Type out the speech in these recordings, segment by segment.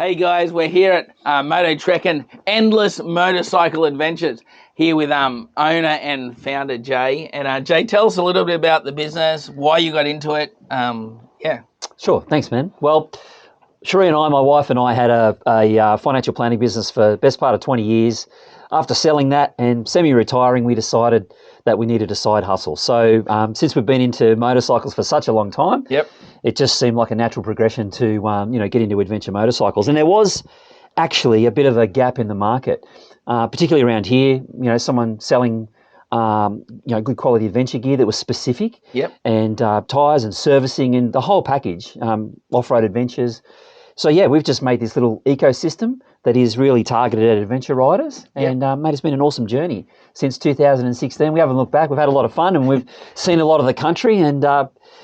Hey guys, we're here at Moto Trekkin, Endless Motorcycle Adventures, here with owner and founder Jay. And Jay, tell us a little bit about the business, why you got into it. Sure, thanks, man. Well, Sheree and I, my wife and I, had a financial planning business for the best part of 20 years. After selling that and semi-retiring, we decided that we needed a side hustle. So since we've been into motorcycles for such a long time, it just seemed like a natural progression to get into adventure motorcycles. And there was actually a bit of a gap in the market, particularly around here. Someone selling good quality adventure gear that was specific, and tyres and servicing and the whole package, off-road adventures. So we've just made this little ecosystem that is really targeted at adventure riders, and mate, it's been an awesome journey since 2016. We haven't looked back. We've had a lot of fun, and we've seen a lot of the country, and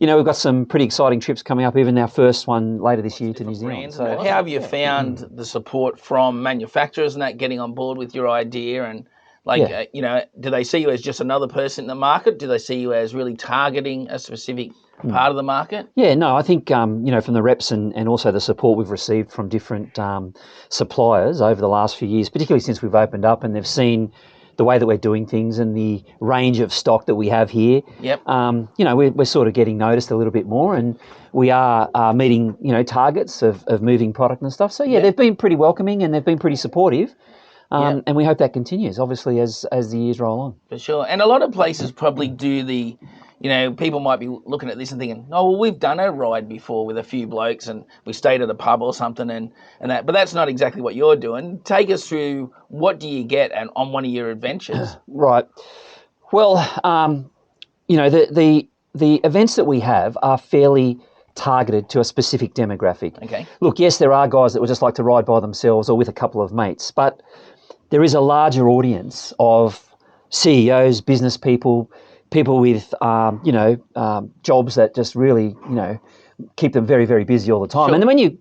we've got some pretty exciting trips coming up. Even our first one later this year to New Zealand. So, how have you found the support from manufacturers and that getting on board with your idea? And do they see you as just another person in the market? Do they see you as really targeting a specific part of the market? Yeah, no, I think, from the reps and also the support we've received from different suppliers over the last few years, particularly since we've opened up and they've seen the way that we're doing things and the range of stock that we have here, we're sort of getting noticed a little bit more, and we are meeting, targets of moving product and stuff. So, they've been pretty welcoming and they've been pretty supportive. And we hope that continues, obviously, as the years roll on. For sure. And a lot of places probably do the, people might be looking at this and thinking, oh, well, we've done a ride before with a few blokes and we stayed at a pub or something and that. But that's not exactly what you're doing. Take us through, what do you get on one of your adventures? Right. Well, the events that we have are fairly targeted to a specific demographic. Okay. Look, yes, there are guys that would just like to ride by themselves or with a couple of mates, but there is a larger audience of CEOs, business people with, jobs that just really, keep them very, very busy all the time. Sure. And then when you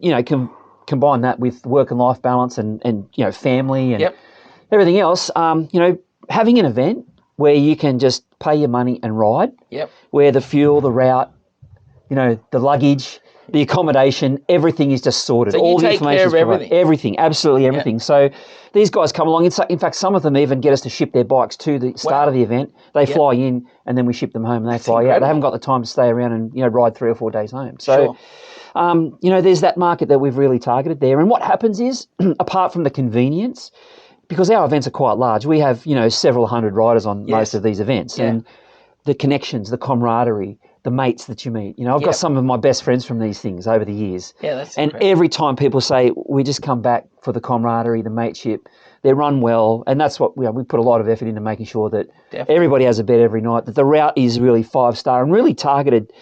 combine that with work and life balance and family and everything else, having an event where you can just pay your money and ride, where the fuel, the route, the luggage, the accommodation, everything is just sorted. So all you the take information care of everything. Everything, absolutely everything. So these guys come along. In fact, some of them even get us to ship their bikes to the start of the event. They fly in and then we ship them home and they fly out. They haven't got the time to stay around and ride 3 or 4 days home. So, there's that market that we've really targeted there. And what happens is, apart from the convenience, because our events are quite large, we have, several hundred riders on most of these events. And the connections, the camaraderie, the mates that you meet. I've got some of my best friends from these things over the years. Yeah, that's And incredible. every time people say, we just come back for the camaraderie, the mateship, they run well. And that's what we put a lot of effort into, making sure that everybody has a bed every night, that the route is really 5-star and really targeted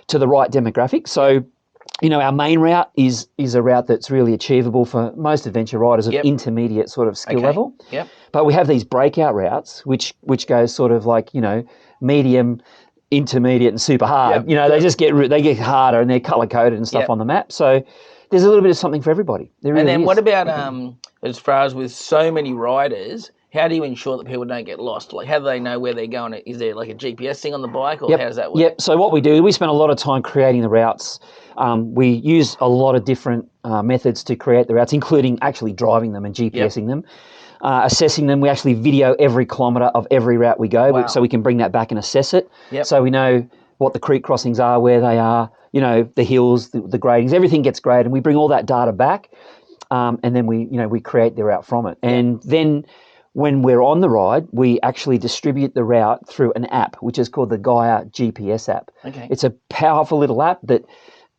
to the right demographic. So, our main route is a route that's really achievable for most adventure riders of intermediate sort of skill level. But we have these breakout routes, which goes sort of like, medium, intermediate and super hard. They just get harder and they're color coded and stuff on the map. So there's a little bit of something for everybody. There really and then is. What about as far as with so many riders, how do you ensure that people don't get lost? Like, how do they know where they're going? Is there like a GPS thing on the bike, or how does that work? Yep. So what we do, we spend a lot of time creating the routes. We use a lot of different methods to create the routes, including actually driving them and GPSing them. Assessing them. We actually video every kilometre of every route we go, so we can bring that back and assess it. So we know what the creek crossings are, where they are, the hills, the gradings, everything gets graded, and we bring all that data back, and then we create the route from it. And then when we're on the ride, we actually distribute the route through an app, which is called the Gaia GPS app. Okay. It's a powerful little app that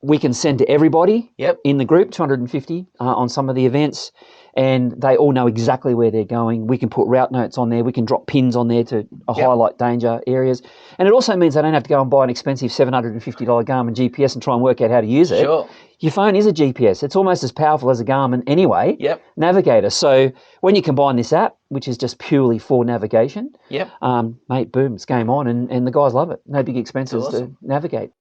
we can send to everybody in the group, 250 on some of the events, and they all know exactly where they're going. We can put route notes on there. We can drop pins on there to highlight danger areas. And it also means they don't have to go and buy an expensive $750 Garmin GPS and try and work out how to use it. Sure. Your phone is a GPS. It's almost as powerful as a Garmin anyway, navigator. So when you combine this app, which is just purely for navigation, mate, boom, it's game on, and the guys love it. No big expenses to navigate.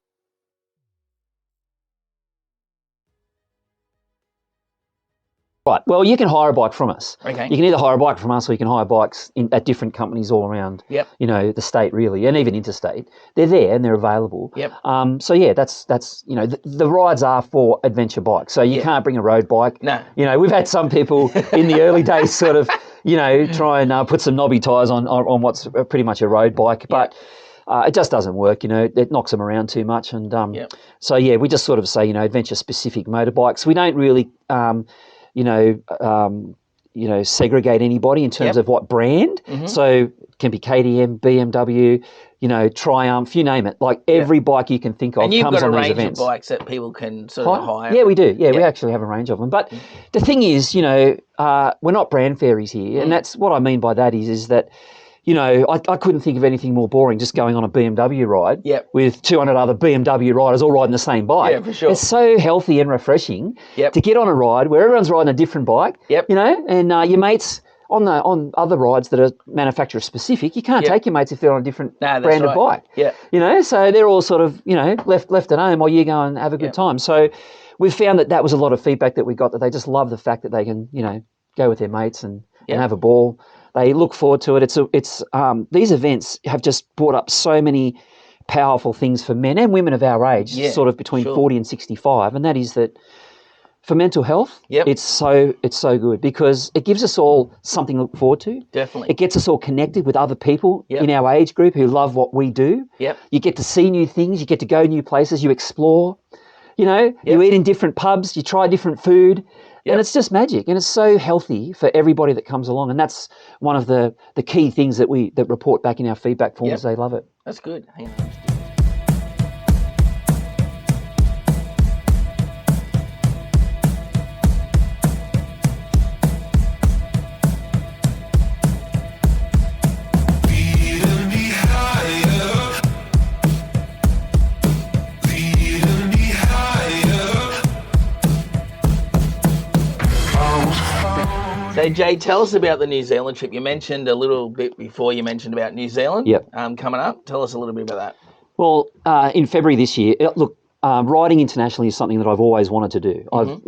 Right. Well, you can hire a bike from us. Okay. You can either hire a bike from us or you can hire bikes at different companies all around, Yep. the state really, and even interstate. They're there and they're available. Yep. So yeah, that's the rides are for adventure bikes. So you can't bring a road bike. No. We've had some people in the early days sort of, try and put some knobby tyres on what's pretty much a road bike, but it just doesn't work. It knocks them around too much, and so yeah, we just sort of say adventure specific motorbikes. We don't really segregate anybody in terms of what brand. Mm-hmm. So it can be KTM, BMW, Triumph, you name it. Like every bike you can think of and you've comes got on a these range events. Of bikes that people can sort of hire. Yeah, we do. Yeah, we actually have a range of them. But the thing is, we're not brand fairies here, and that's what I mean by that is that. I couldn't think of anything more boring just going on a BMW ride with 200 other BMW riders all riding the same bike. Yeah, for sure. It's so healthy and refreshing to get on a ride where everyone's riding a different bike, and your mates on other rides that are manufacturer specific, you can't take your mates if they're on a different branded bike. Yeah. So they're all sort of, left at home while you go and have a good time. So we've found that was a lot of feedback that we got, that they just love the fact that they can, go with their mates and have a ball. They look forward to it. It's these events have just brought up so many powerful things for men and women of our age, sort of between 40 and 65, and that is that for mental health, it's so good because it gives us all something to look forward to. Definitely. It gets us all connected with other people in our age group who love what we do. You get to see new things, you get to go new places, you explore, you eat in different pubs, you try different food. And it's just magic, and it's so healthy for everybody that comes along, and that's one of the key things that report back in our feedback forms. They love it. That's good. So, Jay, tell us about the New Zealand trip. You mentioned a little bit before, you mentioned about New Zealand coming up. Tell us a little bit about that. Well, in February this year, look, riding internationally is something that I've always wanted to do. I've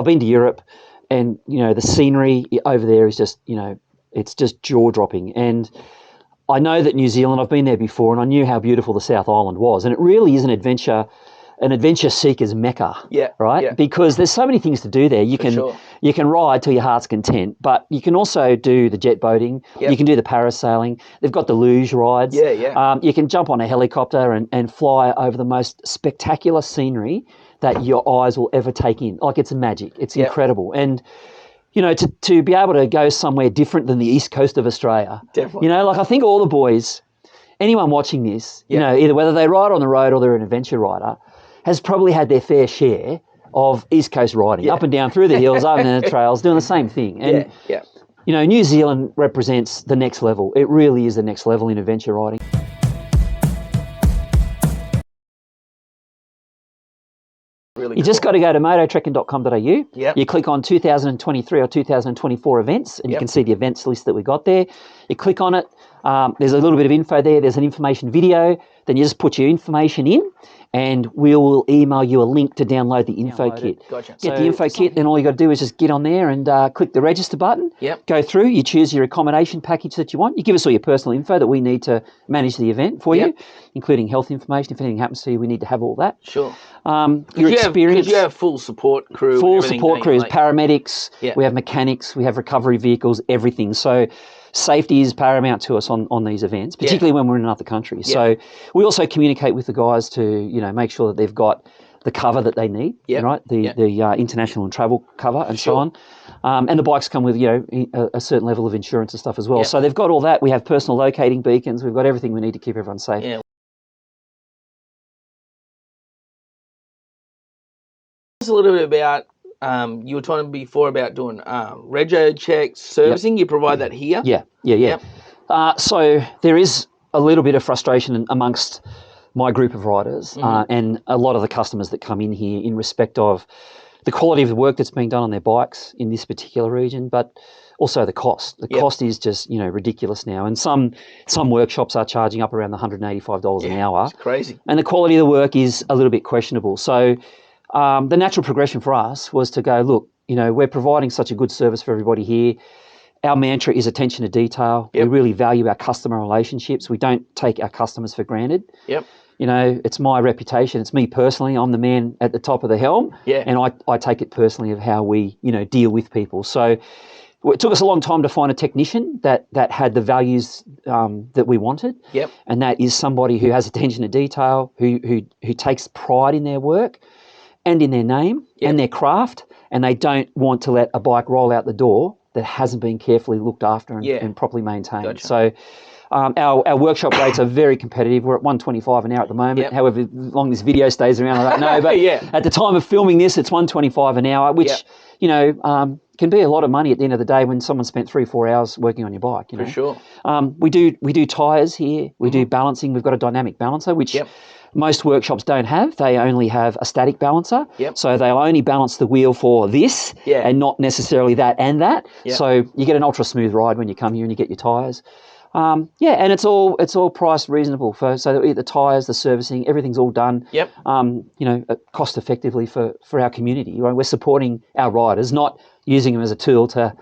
been to Europe, and, the scenery over there is just, it's just jaw-dropping. And I know that New Zealand, I've been there before, and I knew how beautiful the South Island was. And it really is an adventure seeker's mecca, right? Yeah. Because there's so many things to do there. You can ride till your heart's content, but you can also do the jet boating. You can do the parasailing. They've got the luge rides. You can jump on a helicopter and fly over the most spectacular scenery that your eyes will ever take in. Like, it's magic. It's incredible. And to be able to go somewhere different than the east coast of Australia. Definitely. I think all the boys, anyone watching this, either whether they ride on the road or they're an adventure rider, has probably had their fair share of East Coast riding, up and down through the hills, up and down the trails, doing the same thing. And, New Zealand represents the next level. It really is the next level in adventure riding. Really you just got to go to mototrekkin.com.au. You click on 2023 or 2024 events, and you can see the events list that we got there. You click on it. There's a little bit of info there. There's an information video. Then you just put your information in, and we will email you a link to download the info kit. Gotcha. Get the info kit, then all you got to do is just get on there and click the register button. Go through, you choose your accommodation package that you want. You give us all your personal info that we need to manage the event for you, including health information. If anything happens to you, we need to have all that. Sure. Your experience. Because you have full support crew. Full support crews, paramedics, we have mechanics, we have recovery vehicles, everything. So safety is paramount to us on these events, particularly when we're in another country. So we also communicate with the guys to, make sure that they've got the cover that they need, right? The international and travel cover and so on. And the bikes come with, a certain level of insurance and stuff as well. So they've got all that. We have personal locating beacons. We've got everything we need to keep everyone safe. Yeah. A little bit about, you were talking before about doing rego checks, servicing. You provide that here? Yeah. So there is a little bit of frustration amongst my group of riders and a lot of the customers that come in here in respect of the quality of the work that's being done on their bikes in this particular region, but also the cost. The cost is just, ridiculous now. And some workshops are charging up around the $185 an hour. It's crazy. And the quality of the work is a little bit questionable. So the natural progression for us was to go, look, we're providing such a good service for everybody here. Our mantra is attention to detail. Yep. We really value our customer relationships. We don't take our customers for granted. Yep. It's my reputation. It's me personally. I'm the man at the top of the helm. Yeah. And I take it personally of how we, deal with people. So it took us a long time to find a technician that had the values that we wanted. Yep. And that is somebody who has attention to detail, who takes pride in their work and in their name and their craft, and they don't want to let a bike roll out the door that hasn't been carefully looked after and properly maintained. Gotcha. So our workshop rates are very competitive. We're at $125 an hour at the moment. Yep. However long this video stays around, I don't know. But at the time of filming this, it's $125 an hour, which can be a lot of money at the end of the day when someone spent 3-4 hours working on your bike. For sure. We do tyres here. We do balancing. We've got a dynamic balancer, which most workshops don't have. They only have a static balancer. Yep. So they'll only balance the wheel for this and not necessarily that and that. Yep. So you get an ultra smooth ride when you come here and you get your tyres. And it's all priced reasonable so the tyres, the servicing, everything's all done. Yep. Cost effectively for our community. We're supporting our riders, not using them as a tool to,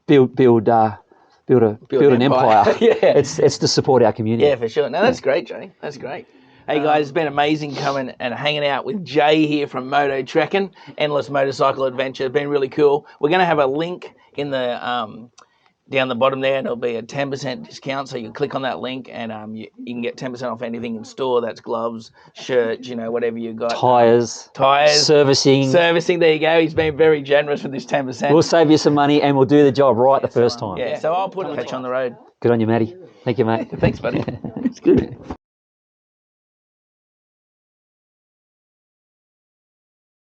build an empire. It's to support our community. Yeah, for sure. No, that's great, Jay. That's great. Hey guys, it's been amazing coming and hanging out with Jay here from Moto Trekkin, Endless Motorcycle Adventure. It's been really cool. We're going to have a link in the down the bottom there, and it'll be a 10% discount. So you can click on that link, and you can get 10% off anything in store. That's gloves, shirts, whatever you got. Tyres, servicing. There you go. He's been very generous with this 10%. We'll save you some money, and we'll do the job right the first time. So I'll put a catch on the road. Good on you, Matty. Thank you, mate. Thanks, buddy. It's good.